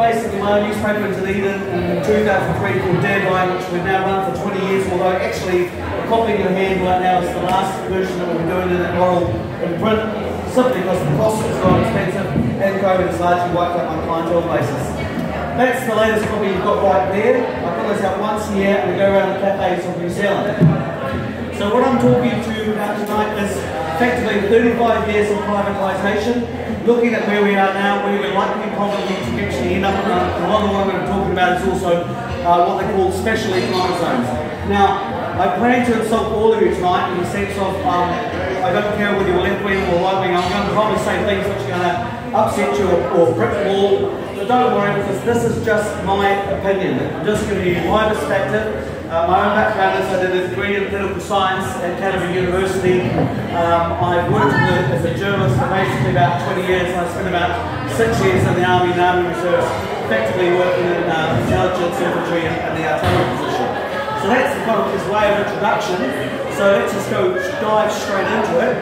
basically my newspaper in Dunedin in 2003 called Deadline, which we've now run for 20 years, although actually the copy in your hand right now is the last version that we're doing in oral in print, simply because the cost is not expensive and COVID has largely wiped out my clientele basis. That's the latest copy you've got right there. I put this out once a year and we go around the cafes of New Zealand. So what I'm talking to you about tonight is effectively 35 years of privatisation, looking at where we are now, where we're likely probably to actually end up. A lot of what I'm going to be talking about is also what they call special economic zones. Now, I plan to insult all of you tonight in the sense of I don't care whether you're left wing or right wing. I'm going to probably say things which are going to upset you or brick the wall. But don't worry, because this is just my opinion. I'm just giving you my perspective. My own background is I did a degree in political science at Canterbury University. I've worked as a journalist for basically about 20 years. I spent about 6 years in the Army and Army Reserves, effectively working in intelligence, infantry and the artillery position. So that's the kind of this way of introduction. So let's just go dive straight into it.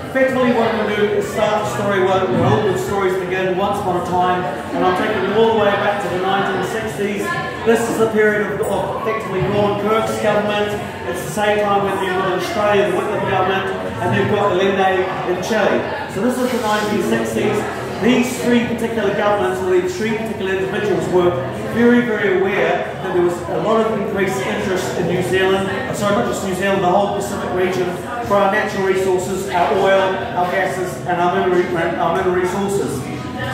Effectively what I'm going to do is start the story where all the stories begin once upon a time, and I'm taking you all the way back to the 1960s. This is the period of effectively Norman Kirk's government. It's the same time when you've got Australia, the Whitlam government, and you've got Allende in Chile. So this is the 1960s. These three particular governments, or these three particular individuals, were very, very aware that there was a lot of increased interest in New Zealand, sorry, not just New Zealand, the whole Pacific region, for our natural resources, our oil, our gases, and our mineral resources.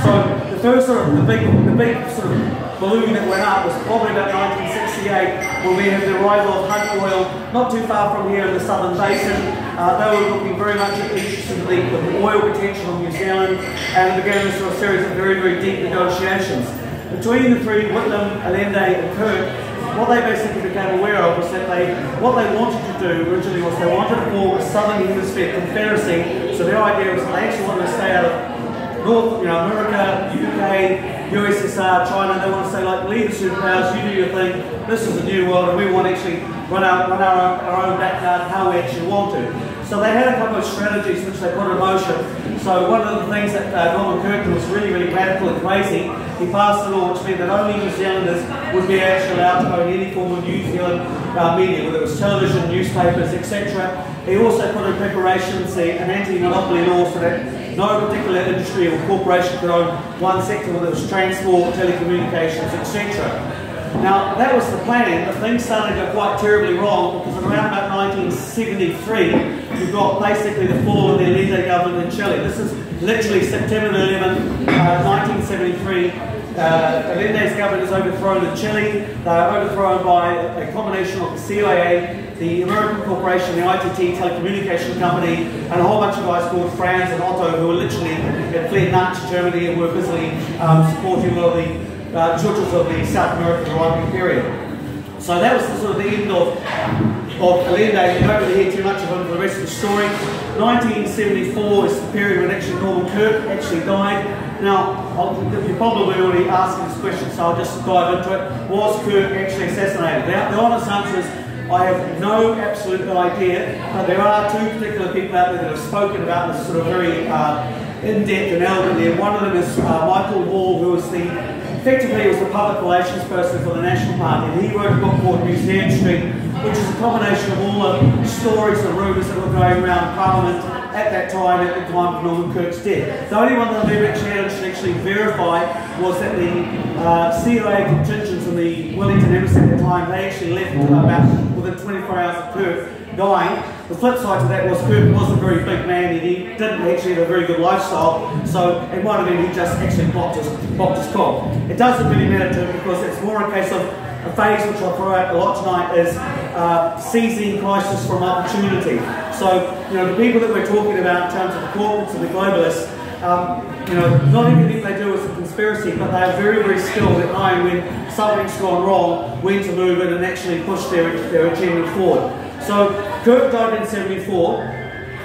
So the first sort of, the big sort of balloon that went up was probably about 1968, when we had the arrival of Hunt Oil, not too far from here in the Southern Basin. They were looking very much interested in the oil potential of New Zealand, and began a sort of series of very, very deep negotiations. Between the three, Whitlam, Allende and Kirk, what they basically became aware of was that what they wanted to do originally was they wanted to form a Southern Hemisphere Confederacy. So their idea was they actually wanted to stay out of North, America, UK, USSR, China. They want to say, like, leave the superpowers, you do your thing. This is a new world, and we want to actually run our own backyard how we actually want to. So they had a couple of strategies which they put in motion. So one of the things that Norman Kirk was really, really radical and crazy, he passed a law which meant that only New Zealanders would be actually allowed to own any form of New Zealand media, whether it was television, newspapers, etc. He also put in preparation an anti-monopoly law so that no particular industry or corporation could own one sector, whether it was transport, telecommunications, etc. Now, that was the plan, but things started to go quite terribly wrong, because around about 1973, you've got basically the fall of the Allende government in Chile. This is literally September 11, 1973. Allende's government is overthrown in Chile. They are overthrown by a combination of the CIA, the American corporation, the ITT telecommunication company, and a whole bunch of guys called Franz and Otto, who were literally had fled Nazi Germany and were busily supporting all the churches of the South American right period. So that was the sort of the end of Allende. You don't really hear too much of him for the rest of the story. 1974 is the period when actually Norman Kirk actually died. Now, you're probably already asking this question, so I'll just dive into it. Was Kirk actually assassinated? The honest answer is I have no absolute idea, but there are two particular people out there that have spoken about this sort of very in-depth and elegantly, and one of them is Michael Hall, who was effectively was the public relations person for the National Party, and he wrote a book called Museum Street, which is a combination of all the stories and rumours that were going around Parliament at that time, at the time of Norman Kirk's death. The only one that I've ever actually verified was that the CIA contingents in the Wellington Embassy at the time, they actually left about within 24 hours of Kirk dying. The flip side to that was Kirk wasn't a very big man, and he didn't actually have a very good lifestyle, so it might have been he just actually blocked his cob. It doesn't really matter to him, because it's more a case of a phase which I'll throw out a lot tonight is seizing crisis from opportunity. So, the people that we're talking about in terms of the corporates and the globalists, not everything they do is a conspiracy, but they are very, very skilled at knowing when something's gone wrong, when to move in and actually push their agenda forward. So Kirk died in 74.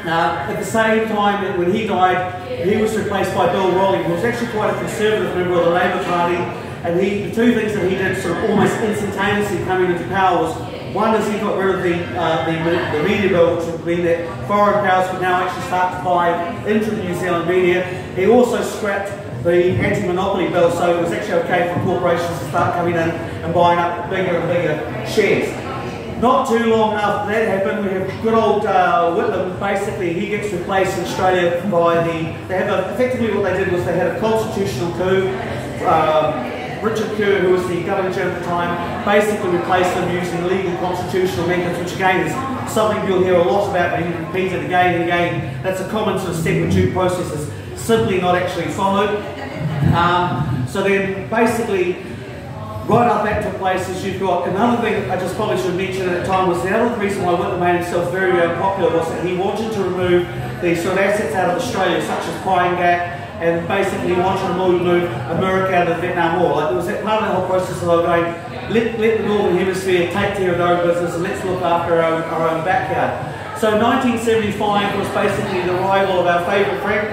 At the same time when he died, he was replaced by Bill Rawling, who was actually quite a conservative member of the Labour Party. And the two things that he did sort of almost instantaneously coming into power was, one is he got rid of the media bill, which would mean that foreign powers could now actually start to buy into the New Zealand media. He also scrapped the anti-monopoly bill, so it was actually okay for corporations to start coming in and buying up bigger and bigger shares. Not too long after that happened, we have good old Whitlam. Basically, he gets replaced in Australia by effectively what they did was they had a constitutional coup. Richard Kerr, who was the governor general at the time, basically replaced them using legal constitutional methods, which again is something you'll hear a lot about, and he repeats it again and again. That's a common sort of step in due processes, simply not actually followed. So then basically, right after that took place is you've got another thing I just probably should mention at that time was the other reason why Whitlam made himself very, very popular was that he wanted to remove the sort of assets out of Australia, such as Pine Gap, and basically wanted to move America out of the Vietnam War. Like there was that part of the whole process of going, let the Northern Hemisphere take care of their own business and let's look after our own backyard. So 1975 was basically the arrival of our favourite friend,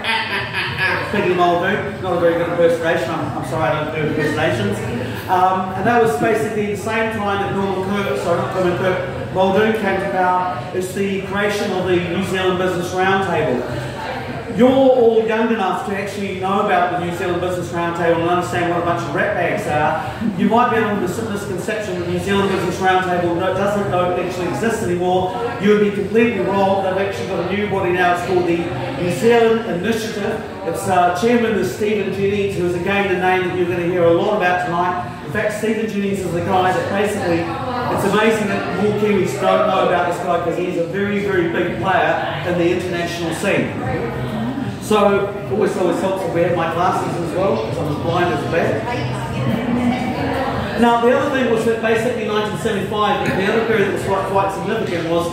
Piggy Muldoon. Not a very good impersonation, I'm sorry I don't do impersonations. And that was basically the same time that Muldoon came to power. It's the creation of the New Zealand Business Roundtable. You're all young enough to actually know about the New Zealand Business Roundtable and understand what a bunch of ratbags are. You might be under the misconception that the New Zealand Business Roundtable doesn't actually exist anymore. You would be completely wrong. They've actually got a new body now. It's called the New Zealand Initiative. Its chairman is Stephen Jennings, who is again a name that you're going to hear a lot about tonight. In fact, Stephen Jennings is the guy that basically, it's amazing that more Kiwis don't know about this guy because he's a very, very big player in the international scene. So, it always helps if we have my glasses as well, because I'm as blind as a bat. Now, the other thing was that basically 1975, the other period that was quite significant was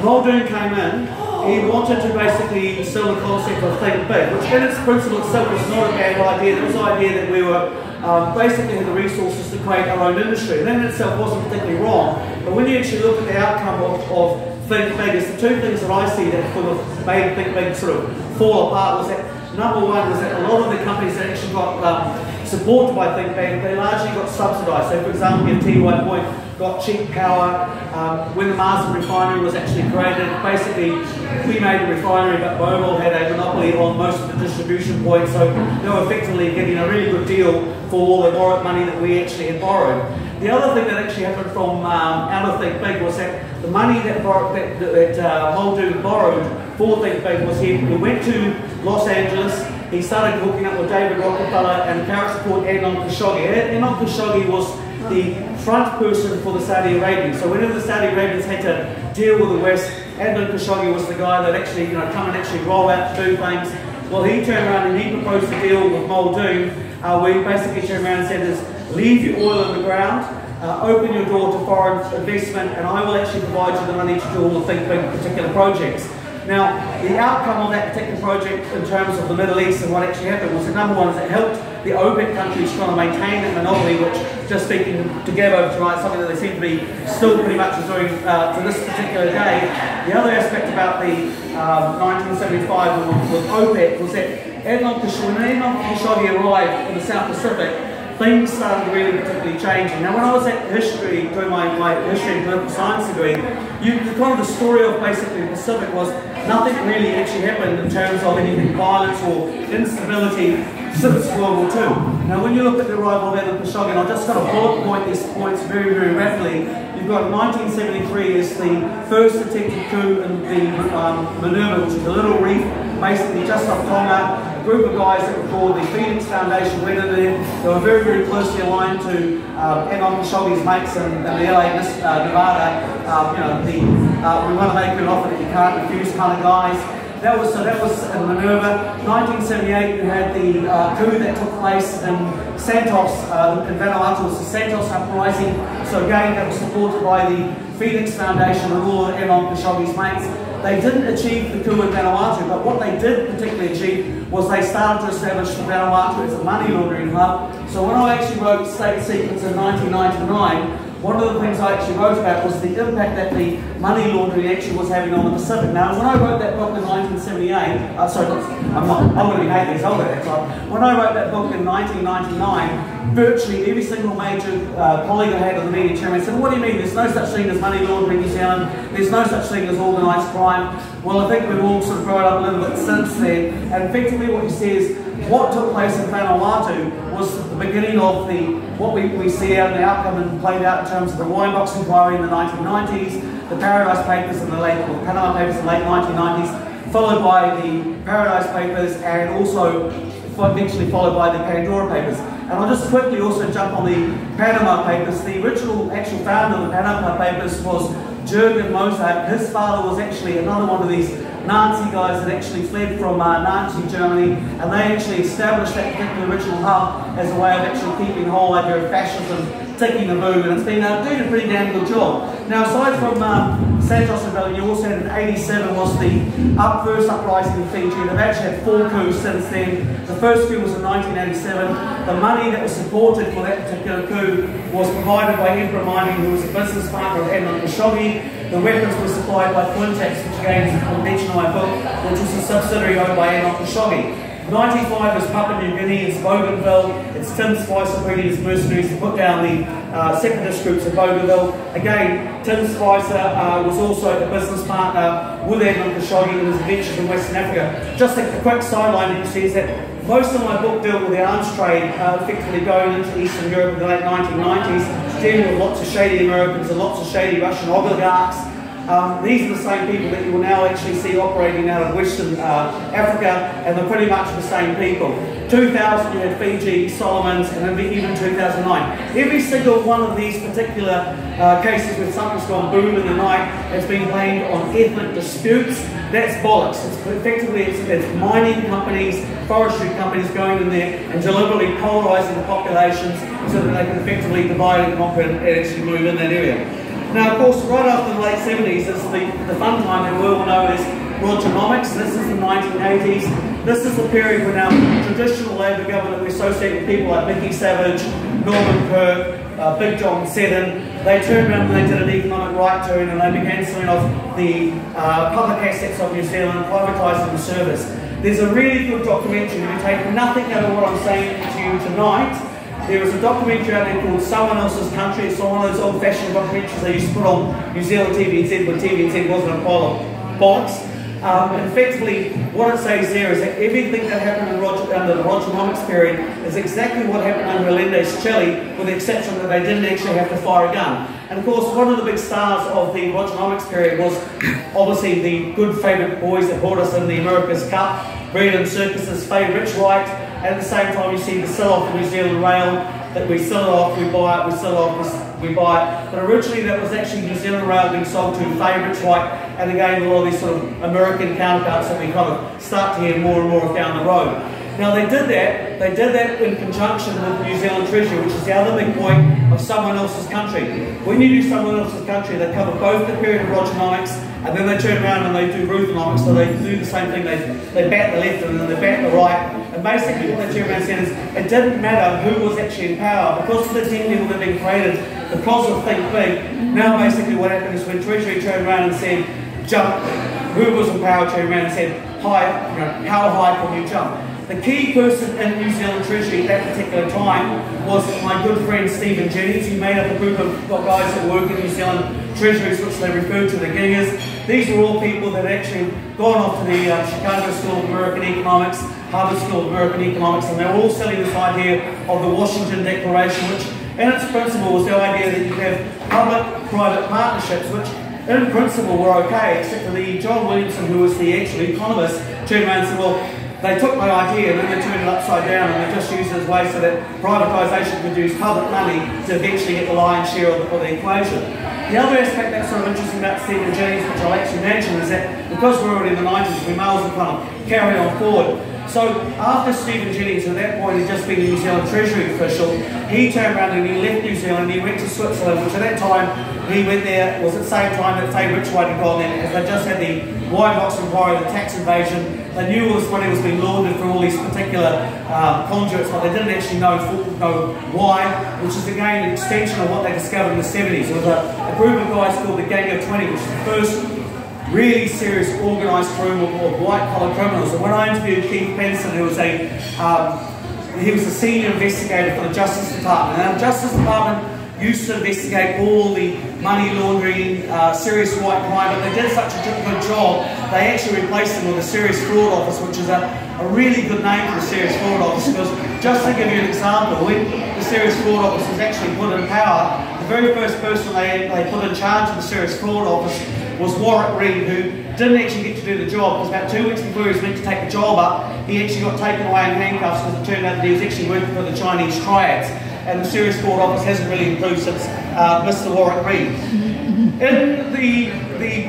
Muldoon came in, he wanted to basically sell the concept of think big, which in its principle itself was not a bad idea. There was the idea that we were basically had the resources to create our own industry. And that in itself wasn't particularly wrong, but when you actually look at the outcome of Think Big, it's the two things that I see that sort of made Think Big sort of fall apart was that number one was that a lot of the companies that actually got supported by Think Big, they largely got subsidised. So for example, you have Tiwai Point got cheap power. When the Marsden refinery was actually created, basically we made the refinery, but Mobil had a monopoly on most of the distribution points, so they were effectively getting a really good deal for all the borrowed money that we actually had borrowed. The other thing that actually happened from out of Think Big was that the money that Muldoon borrowed for Think Big was he went to Los Angeles, he started hooking up with David Rockefeller and a character called Adnan Khashoggi. Adnan Khashoggi was the front person for the Saudi Arabians. So whenever the Saudi Arabians had to deal with the West, Adnan Khashoggi was the guy that actually come and actually roll out to do things. Well, he turned around and he proposed a deal with Muldoon where he basically turned around and said, leave your oil in the ground, open your door to foreign investment, and I will actually provide you the money to do all the Think Big particular projects. Now, the outcome of that particular project in terms of the Middle East and what actually happened was that number one is it helped the OPEC countries trying to maintain that monopoly, which, just speaking together tonight, something that they seem to be still pretty much doing to this particular day. The other aspect about the 1975 with OPEC was that when Adnan Khashoggi arrived in the South Pacific, things started really particularly changing. Now, when I was at history, doing my history and political science degree, the story of basically the Pacific was nothing really actually happened in terms of anything violence or instability since World War II. Now, when you look at the arrival of Adnan Khashoggi, and I'll just kind of bullet point these points very, very rapidly, you've got 1973 is the first attempted coup in the Maneuver, which is a little reef, basically just off Tonga. A group of guys that were called the Phoenix Foundation went in there. They were very, very closely aligned to Adnan Khashoggi's mates in the LA, Nevada. We want to make you an offer that you can't refuse kind of guys. That was in Minerva. 1978, you had the coup that took place in Santos, in Vanuatu. It was the Santos uprising. So again, that was supported by the Phoenix Foundation and all of Adnan Khashoggi's mates. They didn't achieve the coup in Vanuatu, but what they did particularly achieve was they started to establish Vanuatu as a money laundering hub. So when I actually wrote State Secrets in 1999, one of the things I actually wrote about was the impact that the money laundering actually was having on the Pacific. Now, when I wrote that book in 1978, I'm going to be 8 years old at that time. When I wrote that book in 1999, virtually every single major colleague I had in the media chairman said, what do you mean? There's no such thing as money laundering in New Zealand. There's no such thing as organised crime. Well, I think we've all sort of grown up a little bit since then. And effectively what you see is what took place in Vanuatu was the beginning of what we see out in the outcome and played out in terms of the Weinbox inquiry in the 1990s, the Paradise Papers in the Panama Papers in the late 1990s, followed by the Paradise Papers, and also eventually followed by the Pandora Papers. And I'll just quickly also jump on the Panama Papers. The original actual founder of the Panama Papers was Jürgen Mozart. His father was actually another one of these Nazi guys that actually fled from Nazi Germany, and they actually established that particular original hub as a way of actually keeping the whole idea of fascism ticking the boom, and it's been doing a pretty damn good job. Now, aside from Santos Rebellion, you also had in '87 was the first uprising in Fiji. They've actually had 4 coups since then. The first coup was in 1987. The money that was supported for that particular coup was provided by Emperor Mining, who was a business partner of Admiral Khashoggi. The weapons were supplied by Quintex, which again is mentioned in my book, which was a subsidiary owned by Admiral Khashoggi. 95 is Papua New Guinea, it's Bougainville, it's Tim Spicer bringing his mercenaries to put down the separatist groups at Bougainville. Again, Tim Spicer was also a business partner with Admiral Khashoggi in his adventures in Western Africa. Just a quick sideline you see is that most of my book dealt with the arms trade effectively going into Eastern Europe in the late 1990s, dealing with lots of shady Americans and lots of shady Russian oligarchs. These are the same people that you will now actually see operating out of Western Africa, and they're pretty much the same people. 2000 you had Fiji, Solomons, and then even 2009. Every single one of these particular cases where something's gone boom in the night has been blamed on ethnic disputes. That's bollocks. It's effectively it's mining companies, forestry companies going in there and deliberately polarising the populations so that they can effectively divide and conquer and actually move in that area. Now, of course, right after the late 70s is the fun time that we all know as Rogernomics. This is the 1980s. This is the period when our traditional Labour government, we associate with people like Mickey Savage, Norman Kirk, Big John Seddon. They turned around and they did an economic right turn, and they began selling off the public assets of New Zealand, privatising the service. There's a really good documentary. If you take nothing out of what I'm saying to you tonight, there was a documentary out there called Someone Else's Country. It's one of those old-fashioned documentaries they used to put on New Zealand TVNZ when TVNZ wasn't a pile of bollocks. And effectively, what it says there is that everything that happened under the Rogernomics period is exactly what happened under Allende's Chile, with the exception that they didn't actually have to fire a gun. And of course, one of the big stars of the Rogernomics period was obviously the good favourite boys that brought us in the America's Cup, Breedon Circus's Faye Rich Wright. At the same time, you see the sell-off of New Zealand Rail, that we sell it off, we buy it, we sell it off, we buy it. But originally that was actually New Zealand Rail being sold to Faye Rich Wright, and again, a lot of these sort of American counterparts that we kind of start to hear more and more of down the road. Now they did that in conjunction with New Zealand Treasury, which is the other big point of Someone Else's Country. When you do Someone Else's Country, they cover both the period of Rogernomics, and then they turn around and they do Ruthenomics, so they do the same thing, they bat the left and then they bat the right, and basically what they turn around and said is, it didn't matter who was actually in power, because of the 10 people that had been created, because of Think Big. Now basically what happened is when Treasury turned around and said, jump, who was in power turned around and said, how high can you jump? The key person in New Zealand Treasury at that particular time was my good friend Stephen Jennings, who made up a group of guys that work in New Zealand Treasuries, which they referred to the gingers. These were all people that had actually gone off to the Chicago School of American Economics, Harvard School of American Economics, and they were all selling this idea of the Washington Declaration, which in its principle was the idea that you have public-private partnerships, which in principle were okay, except for the John Williamson, who was the actual economist, turned around and said, well, they took my idea and then they turned it upside down and they just used it as a way so that privatisation could use public money to eventually get the lion's share of the equation. The other aspect that's sort of interesting about Stephen Jennings, which I'll actually mention, is that because we're already in the 90s, we may as well kind of carry on forward. So after Stephen Jennings, at that point he'd just been a New Zealand Treasury official, he turned around and he left New Zealand and he went to Switzerland, which at that time he went there, was at the same time that Faye Rich Wright had gone there, because they just had the Weinbox inquiry, the tax invasion. They knew it was money was being laundered for all these particular conduits, but they didn't actually know why, which is again an extension of what they discovered in the 70s. It was a group of guys called the Gang of 20, which is the first really serious organised group of white-collar criminals. And when I interviewed Keith Penson, who was he was a senior investigator for the Justice Department. And the Justice Department used to investigate all the money laundering, serious white crime, but they did such a good job, they actually replaced them with the Serious Fraud Office, which is a really good name for the Serious Fraud Office, because just to give you an example, when the Serious Fraud Office was actually put in power, the very first person they put in charge of the Serious Fraud Office was Warwick Reed, who didn't actually get to do the job, because about 2 weeks before he was meant to take the job up, he actually got taken away in handcuffs because it turned out that he was actually working for the Chinese triads. And the Serious Fraud Office hasn't really improved since Mr. Warwick Reed. In the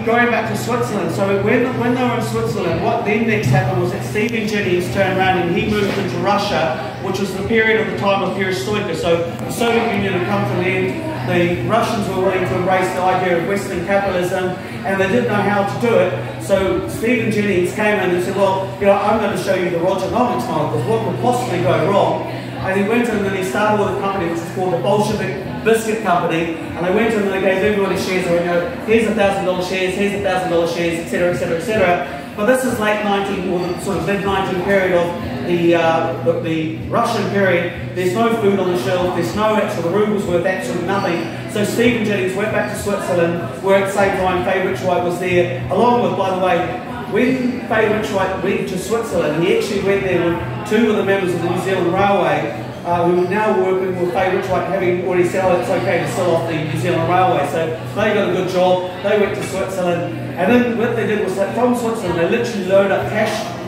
going back to Switzerland, so when they were in Switzerland, what then next happened was that Stephen Jennings turned around and he moved into Russia, which was the period of the time of perestroika. So the Soviet Union had come to an end, the Russians were willing to embrace the idea of Western capitalism, and they didn't know how to do it. So Stephen Jennings came in and said, well, I'm going to show you the Rogernomics model, because what could possibly go wrong? And he went in and he started with a company which was called the Bolshevik Biscuit Company, and they went in and they gave everybody shares, and here's $1,000 shares, here's $1,000 shares, etc., etc., etc. But this is late 19, or the sort of mid-19 period of the Russian period. There's no food on the shelf, there's no actual, the ruble's worth absolutely nothing. So Stephen Jennings went back to Switzerland, where at the same time Fay Richwhite was there, along with, by the way, when Fay Richwhite went to Switzerland, he actually went there with 2 of the members of the New Zealand Railway, who were now working with Fay Richwhite, having already said, oh, it's okay to sell off the New Zealand Railway. So they got a good job, they went to Switzerland, and then what they did was that from Switzerland, they literally loaded up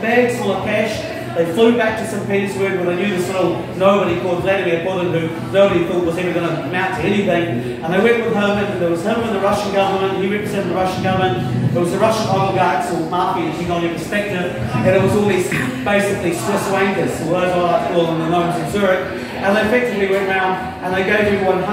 bags full of cash. They flew back to St. Petersburg, where they knew this little nobody called Vladimir Putin, who nobody thought was ever going to amount to anything. And they went with him, and there was him and the Russian government, he represented the Russian government, there was the Russian oligarchs, or mafia, depending on your perspective, and it was all these basically Swiss wankers, or those I like to call them, the gnomes in Zurich. And they effectively went around and they gave everyone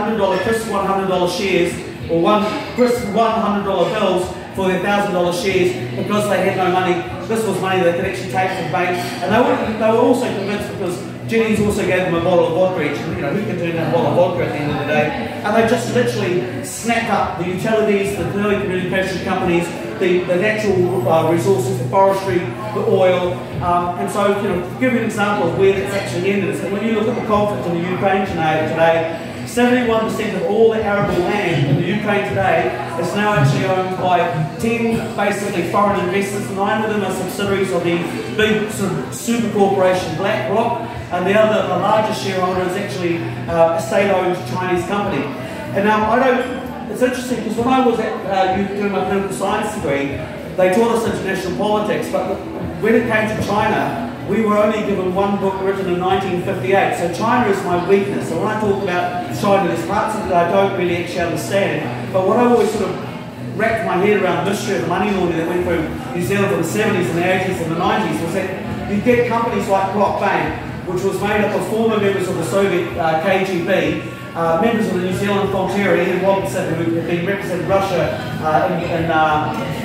crisp $100 shares, or crisp $100 bills for their $1,000 shares, because they had no money. This was money they could actually take to the bank, and they were also convinced, because Jennings also gave them a bottle of vodka each, and who can turn down a bottle of vodka at the end of the day? And they just literally snapped up the utilities, the telecommunication companies, the natural resources, the forestry, the oil, and so to give you an example of where that's actually ended, is that when you look at the conflict in the Ukraine today, 71% of all the arable land in the Ukraine today is now actually owned by 10 basically foreign investors. 9 of them are subsidiaries of the big sort of super corporation BlackRock, and the largest shareholder is actually a state-owned Chinese company. And now it's interesting, because when I was doing my political science degree, they taught us international politics, but when it came to China, we were only given one book written in 1958, so China is my weakness. So when I talk about China, there's parts of it that I don't really actually understand, but what I always sort of wrapped my head around the mystery of the money laundering that went through New Zealand in the 70s and the 80s and the 90s was that you get companies like Brock Bank, which was made up of former members of the Soviet KGB, members of the New Zealand Frontier, Ian Robinson, who had been representing Russia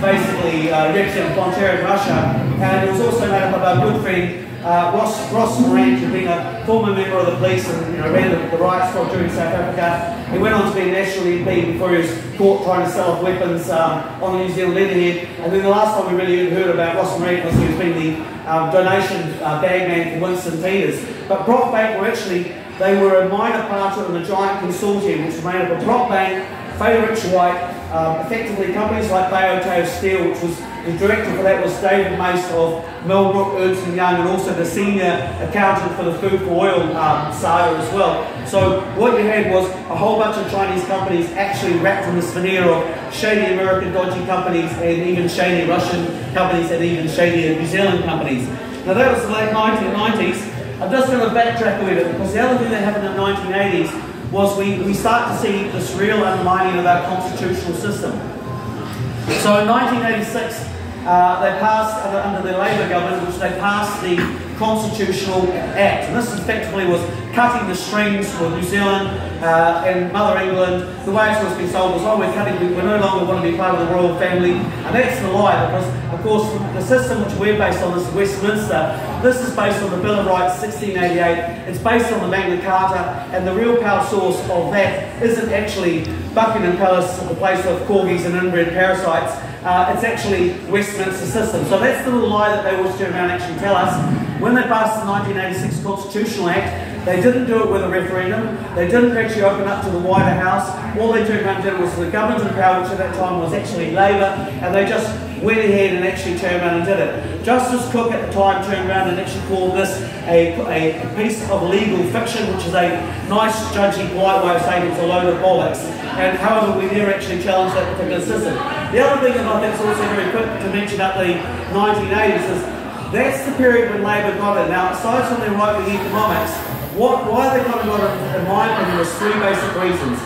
basically representing Frontier in Russia, and it was also made up of our good friend Ross Morant, who being a former member of the police and ran the riot squad during South Africa. He went on to be a national MP before he was caught trying to sell off weapons on the New Zealand letterhead. And then the last time we really heard about Ross Morant was he was being the donation bag man for Winston Peters. But Brock Bank were actually, they were a minor partner in the giant consortium, which was made up of Brock Bank, Fay Richwhite, effectively companies like Bayo Steel, which was the director for that was David Mace of Millbrook, Ernst & Young, and also the senior accountant for the Food for Oil saga as well. So what you had was a whole bunch of Chinese companies actually wrapped in this veneer of shady American dodgy companies, and even shady Russian companies, and even shady New Zealand companies. Now that was the late 1990s. I'm just going to backtrack a little bit, because the other thing that happened in the 1980s was we start to see this real undermining of our constitutional system. So in 1986, they passed, under the Labour government, which they passed the Constitutional Act. And this effectively was cutting the strings for New Zealand and Mother England. The way it was being sold was, oh, we no longer want to be part of the royal family. And that's the lie, because, of course, the system which we're based on is Westminster. This is based on the Bill of Rights 1688. It's based on the Magna Carta, and the real power source of that isn't actually Buckingham Palace, the place of corgis and inbred parasites. It's actually Westminster system. So that's the little lie that they always turn around and actually tell us. When they passed the 1986 Constitutional Act, They didn't do it with a referendum. They didn't actually open up to the wider house. All they turned around and did was the government in power, which at that time was actually Labour, and they just went ahead and actually turned around and did it. Justice Cook at the time turned around and actually called this a piece of legal fiction, which is a nice, judgy, polite way of saying it's a load of bollocks. And however, we never actually challenged that particular system. The other thing that I think is also very quick to mention about the 1980s is that's the period when Labour got it. Now, aside from their right-wing economics, why they kind of got it, in my opinion, was three basic reasons.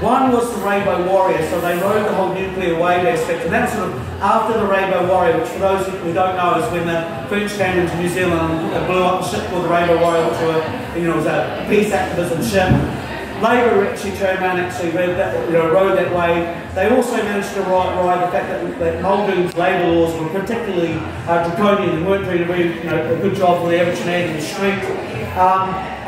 One was the Rainbow Warrior, so they rode the whole nuclear wave aspect, and that's sort of after the Rainbow Warrior, which for those who don't know is when the French came into New Zealand and blew up a ship called the Rainbow Warrior, which was a peace activism ship. Labour actually turned around and actually rode that wave. They also managed to ride the fact that Muldoon's labour laws were particularly draconian and weren't doing a good job for the average man in the street.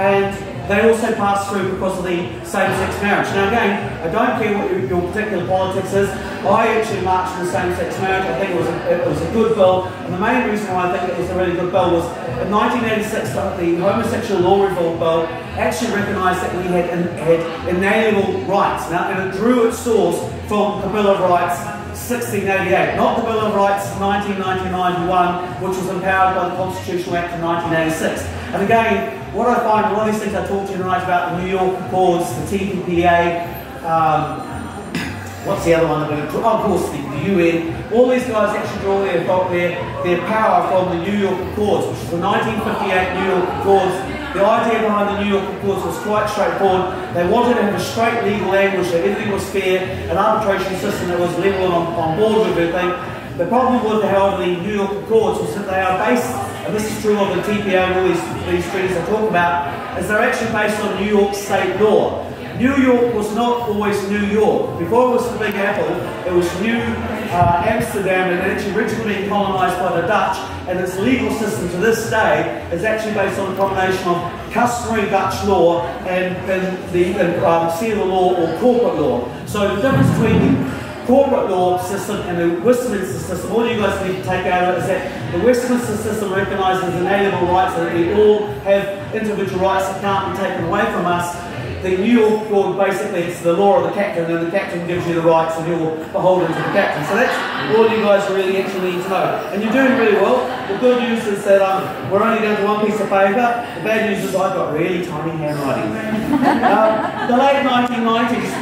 And they also passed through because of the same-sex marriage. Now again, I don't care what your particular politics is. I actually marched for the same-sex marriage. I think it was a good bill, and the main reason why I think it was a really good bill was in 1986 the Homosexual Law Reform Bill actually recognised that we had inalienable rights. Now, and it drew its source from the Bill of Rights 1688, not the Bill of Rights 1991, which was empowered by the Constitutional Act of 1986. And again, what I find, a lot of these things I talked to you tonight about the New York Accords, the TPPA, what's the other one? Of course, the UN. All these guys actually draw their power from the New York Accords, which is the 1958 New York Accords. The idea behind the New York Accords was quite straightforward. They wanted to have a straight legal language, that everything was fair, an arbitration system that was level and on board with everything. The problem with, however, the New York Accords was that they are based, and this is true of the TPA and all these treaties I talk about, is they're actually based on New York state law. New York was not always New York. Before it was the Big Apple, it was New Amsterdam, and it actually originally been colonised by the Dutch, and its legal system to this day is actually based on a combination of customary Dutch law and civil law or corporate law. So the difference between the corporate law system and the Westminster system, all you guys need to take out of it is that the Westminster system recognises inalienable rights, and that we all have individual rights that can't be taken away from us. The New York Accord, basically, it's the law of the captain, and the captain gives you the rights, and you're beholden to the captain. So that's all you guys really actually need to know. And you're doing really well. The good news is that we're only down to one piece of paper. The bad news is I've got really tiny handwriting. The late 1990s,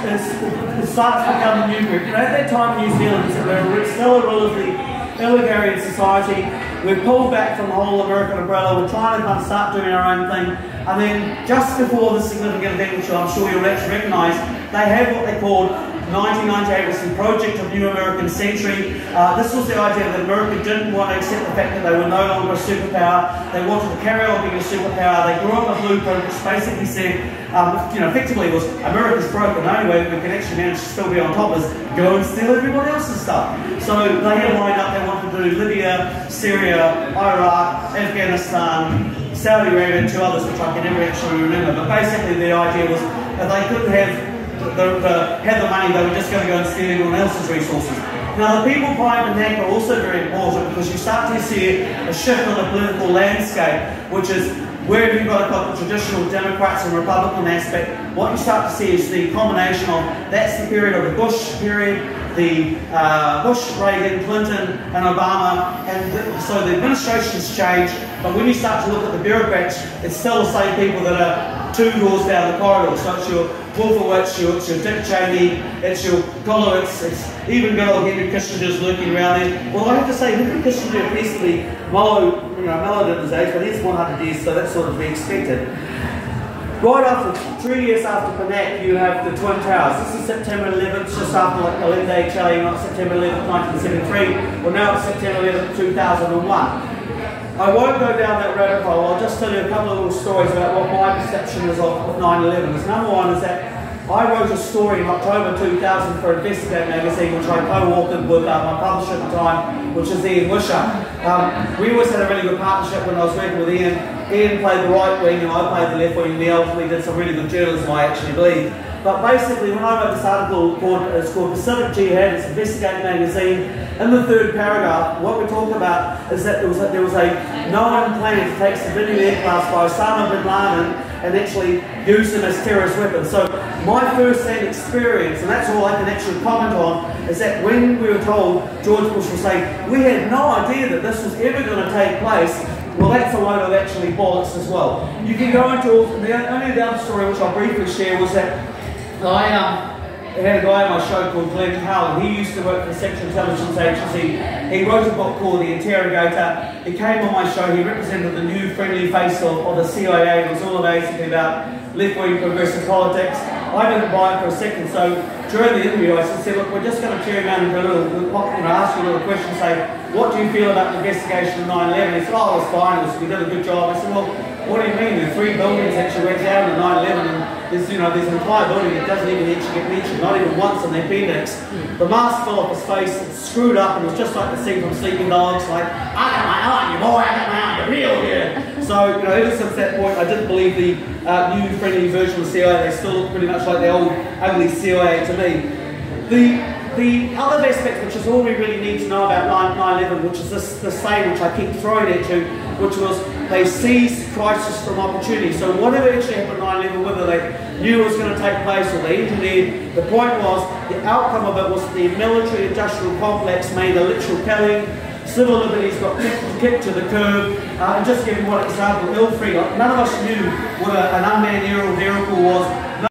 it starts to become a new group. At that time in New Zealand, we're still a relatively egalitarian society. We've pulled back from the whole American umbrella. We're trying to kind of start doing our own thing. And then just before this significant event, which I'm sure you'll actually recognise, they had what they called 1998 was the Project of New American Century. This was the idea that America didn't want to accept the fact that they were no longer a superpower. They wanted to carry on being a superpower. They drew up a blueprint which basically said, effectively was America's broken. The only way we can actually manage to still be on top is go and steal everybody else's stuff. So they had lined up, they wanted to do Libya, Syria, Iraq, Afghanistan, Saudi Arabia, and two others which I can never actually remember. But basically the idea was that they couldn't have the money, they were just going to go and steal everyone else's resources. Now the people behind the neck are also very important, because you start to see a shift on the political landscape, which is where you've got the traditional Democrats and Republican aspect. What you start to see is the combination of, that's the period of the Bush period, the Bush, Reagan, Clinton and Obama, and so the administration's changed, but when you start to look at the bureaucrats, it's still the same people that are two doors down the corridor. So it's your Wolfowitz, it's your Dick Cheney, it's your Golowitz, it's even good old Henry Kissinger's lurking around there. Well, I have to say, Henry Kissinger recently mellowed at his age, but he's 100 years, so that's sort of to be expected. Right after, 3 years after Panak, you have the Twin Towers. This is September 11th, just after like Allende, Chile, not September 11th, 1973. Well, now it's September 11th, 2001. I won't go down that rabbit hole. I'll just tell you a couple of little stories about what my perception is of 9/11. Number one is that I wrote a story in October 2000 for Investigate magazine, which I co-authored with my publisher at the time, which is Ian Wisher. We always had a really good partnership when I was working with Ian. Ian played the right wing and I played the left wing, and we ultimately did some really good journalism, I actually believe. But basically, when I wrote this article it's called Pacific Jihad, it's Investigate magazine, in the third paragraph, what we're talking about is that there was a known plan to take civilian aircraft by Osama bin Laden and actually use them as terrorist weapons. So my first-hand experience, and that's all I can actually comment on, is that when we were told, George Bush was saying, we had no idea that this was ever going to take place. Well, that's a load of actually bollocks as well. You can go into all, only the other story which I'll briefly share was that I had a guy on my show called Glenn Howell. He used to work for the Central Intelligence Agency. He wrote a book called The Interrogator. He came on my show. He represented the new friendly face of the CIA. It was all basically about left-wing progressive politics. I didn't buy it for a second. So during the interview, I said, look, we're just going to carry around a little, ask you a little question, say, what do you feel about the investigation of 9/11? He said, oh, it was fine. We did a good job. I said, well, what do you mean? There are 3 buildings actually went down in 9/11, and there's an entire building that doesn't even actually get mentioned, not even once in the appendix. The mask fell off his face, it's screwed up, and it was just like the scene from Sleeping Dogs, like, I got my eye on you, boy, I got my eye on you, real here. So, ever since that point, I didn't believe the new friendly version of the CIA. They still look pretty much like the old ugly CIA to me. The other aspect, which is all we really need to know about 9/11, which is the same which I keep throwing at you, which was they seized crisis from opportunity. So whatever actually happened 9/11, whether they knew it was going to take place or they engineered, the point was, the outcome of it was the military-industrial complex made a literal killing. Civil liberties got kicked to the curb. And just giving one example, none of us knew what an unmanned aerial vehicle was.